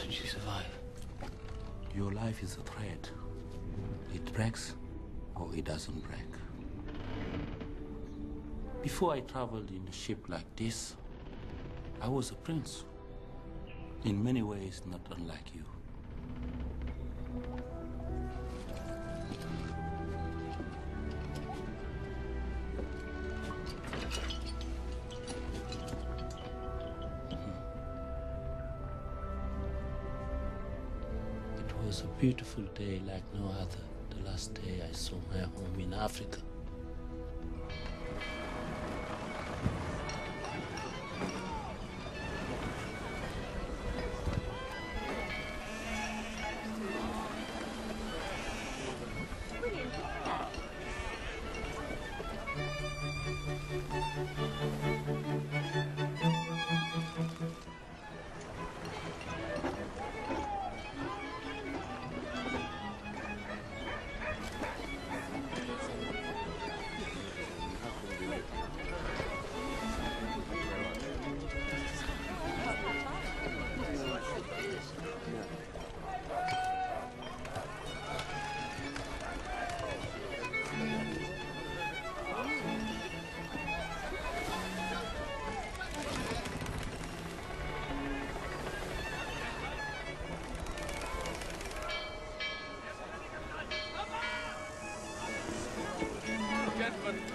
did you survive? Your life is a thread. It breaks or it doesn't break. Before I traveled in a ship like this, I was a prince. In many ways, not unlike you. It was a beautiful day like no other, the last day I saw my home in Africa.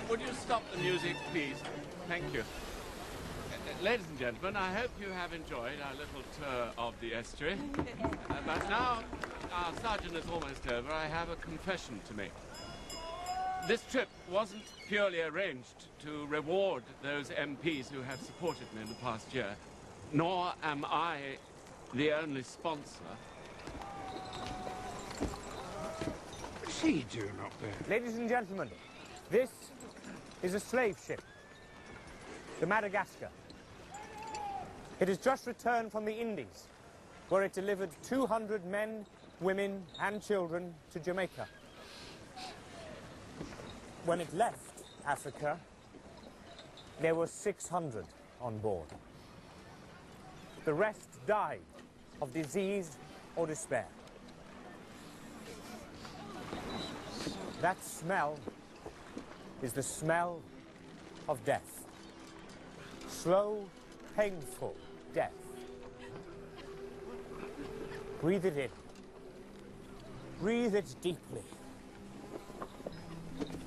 Would you stop the music, please? Thank you. Ladies and gentlemen, I hope you have enjoyed our little tour of the estuary. But now our sergeant is almost over, I have a confession to make. This trip wasn't purely arranged to reward those MPs who have supported me in the past year, nor am I the only sponsor. What's he doing up there? Ladies and gentlemen, this is a slave ship, the Madagascar. It has just returned from the Indies, where it delivered 200 men, women and children to Jamaica. When it left Africa, there were 600 on board. The rest died of disease or despair. That smell is the smell of death. Slow, painful death. Breathe it in. Breathe it deeply.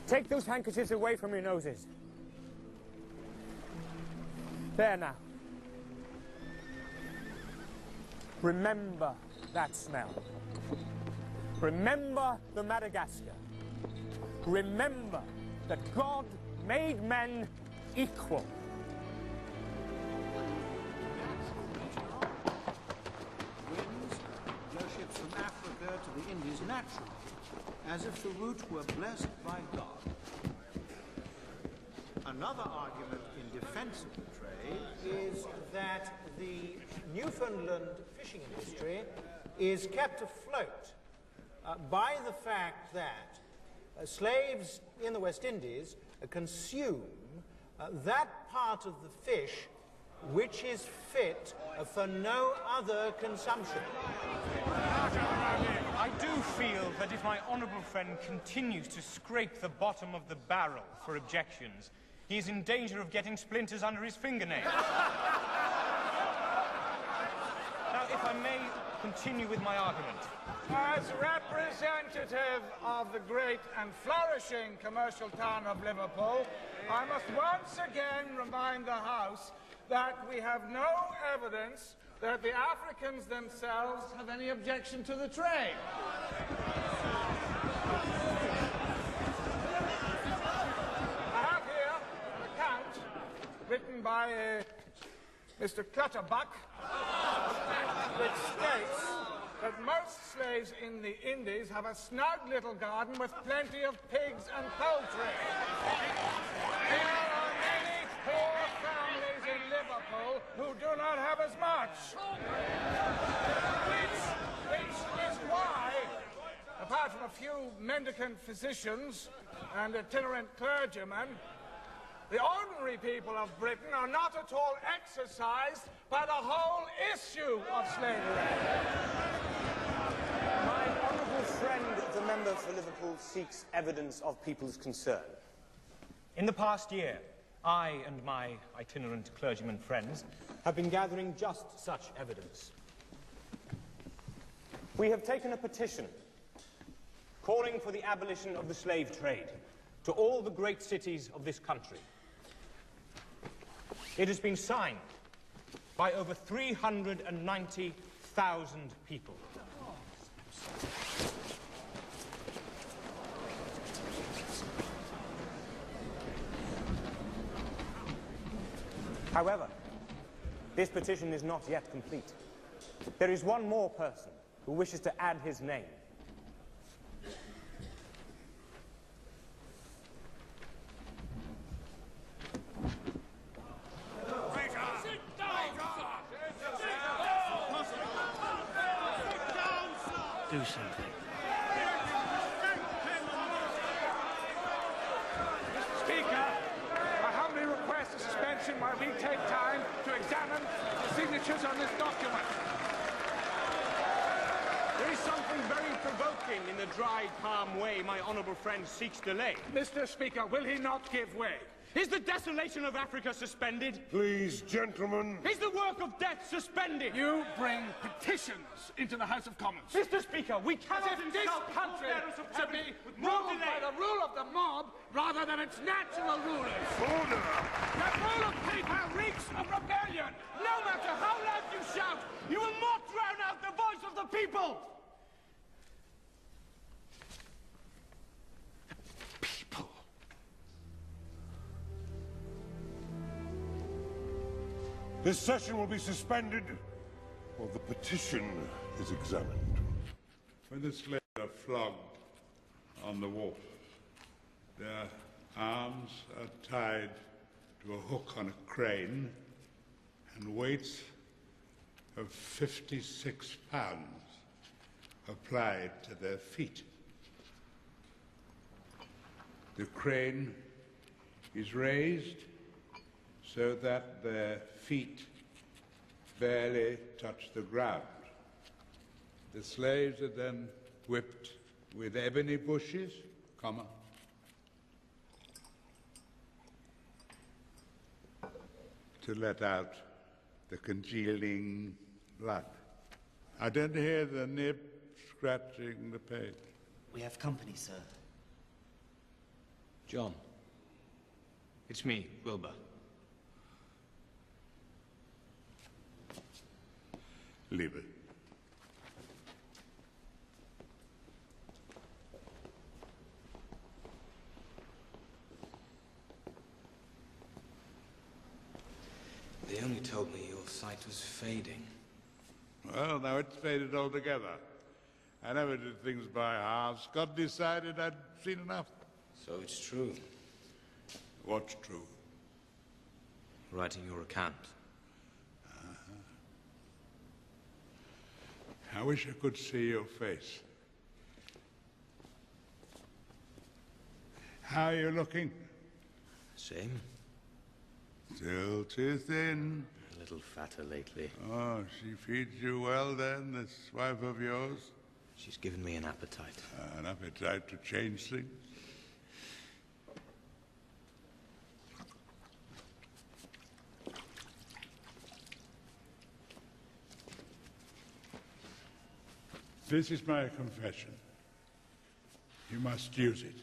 Take those handkerchiefs away from your noses. There now. Remember that smell. Remember the Madagascar. Remember that God made men equal. Winds blow ships from Africa to the Indies naturally, as if the route were blessed by God. Another argument in defense of the trade is that the Newfoundland fishing industry is kept afloat by the fact that slaves in the West Indies consume that part of the fish which is fit for no other consumption. I do feel that if my honourable friend continues to scrape the bottom of the barrel for objections, he is in danger of getting splinters under his fingernails. Now, if I may continue with my argument. As representative of the great and flourishing commercial town of Liverpool, I must once again remind the House that we have no evidence that the Africans themselves have any objection to the trade. I have here an account written by Mr. Clutterbuck, which states that most slaves in the Indies have a snug little garden with plenty of pigs and poultry. There are many poor families in Liverpool who do not have as much. Which is why, apart from a few mendicant physicians and itinerant clergymen, the ordinary people of Britain are not at all exercised by the whole issue of slavery. My honourable friend, the member for Liverpool, seeks evidence of people's concern. In the past year, I and my itinerant clergyman friends have been gathering just such evidence. We have taken a petition calling for the abolition of the slave trade to all the great cities of this country. It has been signed by over 390,000 people. However, this petition is not yet complete. There is one more person who wishes to add his name. Do something. Mr. Speaker, I humbly request a suspension while we take time to examine the signatures on this document. There is something very provoking in the dry, calm way my honourable friend seeks delay. Mr. Speaker, will he not give way? Is the desolation of Africa suspended? Please, gentlemen. Is the work of death suspended? You bring petitions into the House of Commons. Mr. Speaker, we As cannot if this insult country forebearers of should heaven be with more ruled delay. by the rule of the mob rather than its natural rulers. Order! The rule of paper reeks of rebellion. No matter how loud you shout, you will not drown out the voice of the people! This session will be suspended while the petition is examined. When the slaves are flogged on the wharf, their arms are tied to a hook on a crane and weights of 56 pounds applied to their feet. The crane is raised so that their feet barely touch the ground. The slaves are then whipped with ebony bushes, to let out the congealing blood. I don't hear the nib scratching the page. We have company, sir. John. It's me, Wilbur. Leave it. They only told me your sight was fading. Well, now it's faded altogether. I never did things by halves. God decided I'd seen enough. So it's true. What's true? Writing your account. I wish I could see your face. How are you looking? Same. Still too thin. A little fatter lately. Oh, she feeds you well then, this wife of yours? She's given me an appetite. An appetite to change things? This is my confession. You must use it.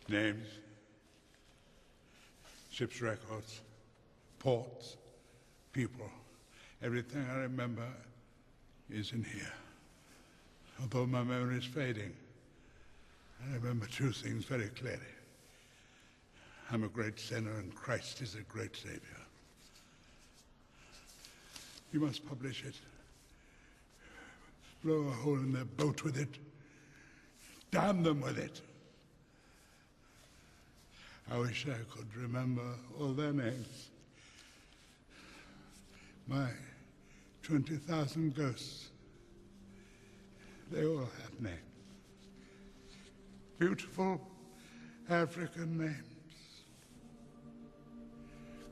Names, ship's records, ports, people. Everything I remember is in here. Although my memory is fading, I remember two things very clearly. I'm a great sinner and Christ is a great Savior. You must publish it. Blow a hole in their boat with it. Damn them with it. I wish I could remember all their names. My 20,000 ghosts. They all have names. Beautiful African names.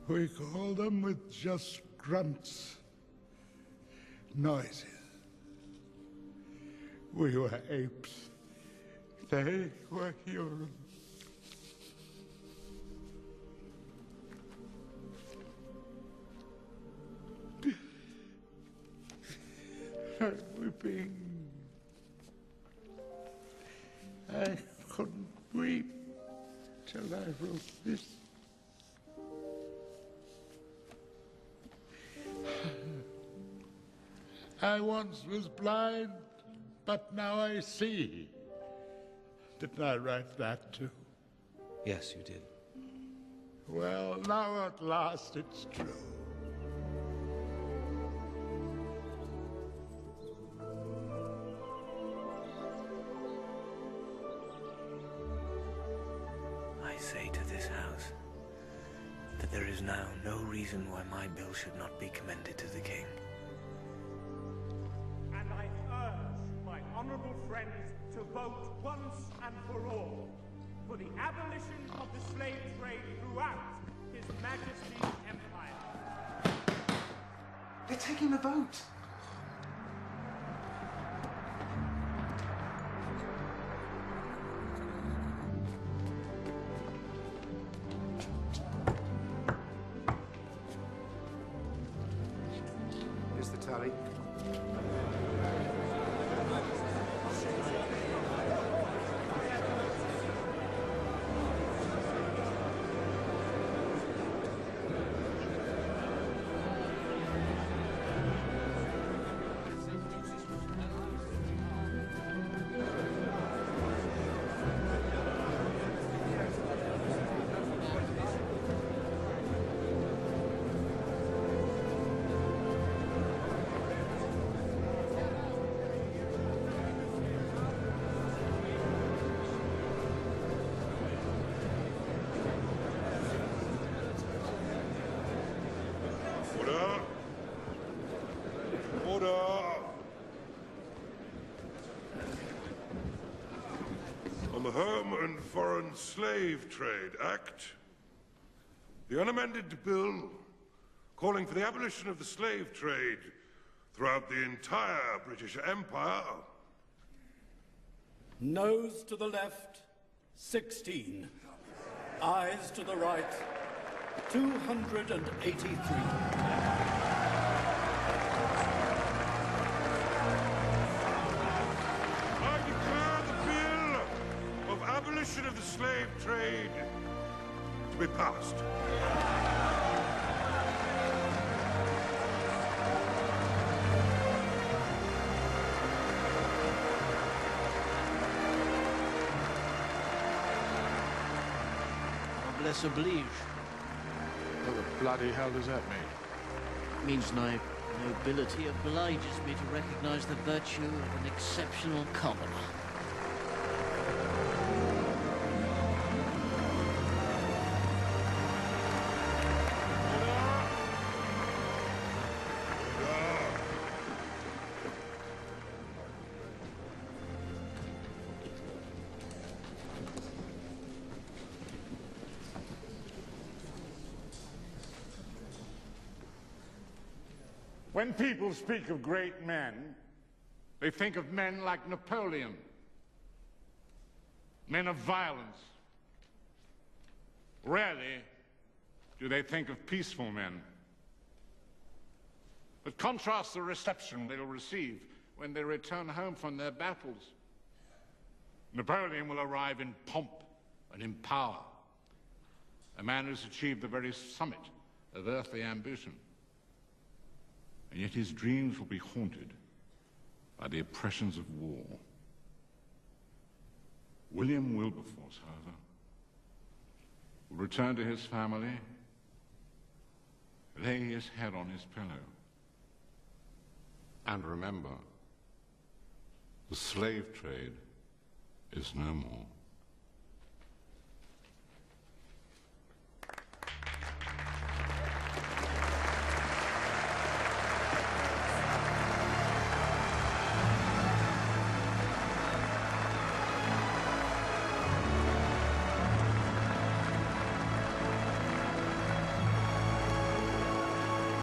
We call them with just grunts, noises. We were apes. They were humans. I'm weeping. I couldn't weep till I wrote this. I once was blind, but now I see. Didn't I write that too? Yes, you did. Well, now at last it's true. I say to this house that there is now no reason why my bill should not be commended to the king. And I urge my honourable friends to vote once and for all for the abolition of the slave trade throughout His Majesty's empire. They're taking the vote. Here's the tally. On the Home and Foreign Slave Trade Act, the unamended bill calling for the abolition of the slave trade throughout the entire British Empire. Noes to the left, 16. Ayes to the right, 283. Abolition of the slave trade to be passed. Noblesse oblige. What the bloody hell does that mean? It means nobility obliges me to recognize the virtue of an exceptional commoner. When people speak of great men, they think of men like Napoleon, men of violence. Rarely do they think of peaceful men. But contrast the reception they'll receive when they return home from their battles. Napoleon will arrive in pomp and in power, a man who's achieved the very summit of earthly ambition. And yet his dreams will be haunted by the oppressions of war. William Wilberforce, however, will return to his family, lay his head on his pillow, and remember, the slave trade is no more.